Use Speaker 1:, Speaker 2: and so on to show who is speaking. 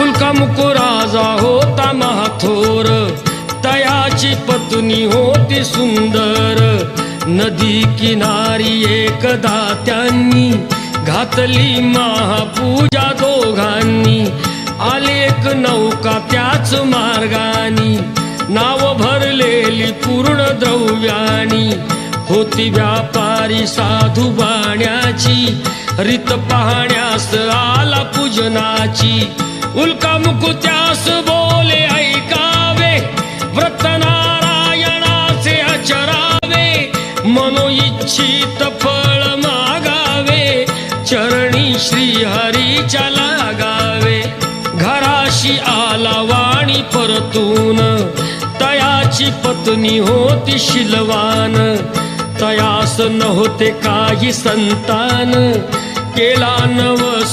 Speaker 1: उल्कामुक राजा होता महाथोर, तयाची पत्नी होती सुंदर. नदी किनारी एकदा त्यांनी घातली महापूजा दोघांनी. आली एक नौका त्याच मार्गानी, नाव भरलेली पूर्ण द्रव्यानी. होती व्यापारी साधू बाण्याची, रीत पाहण्यास आला पूजनाची. उल्कामुक त्यास बोले ऐकावे, व्रत नारायणाचे आचरावे. मनोइच्छित फळ मागावे, चरणी श्रीहरीच्या लागावे. घराशी आला वाणी परतून, तयाची पत्नी होती शीलवान. तयास नव्हते काही संतान, केला नवस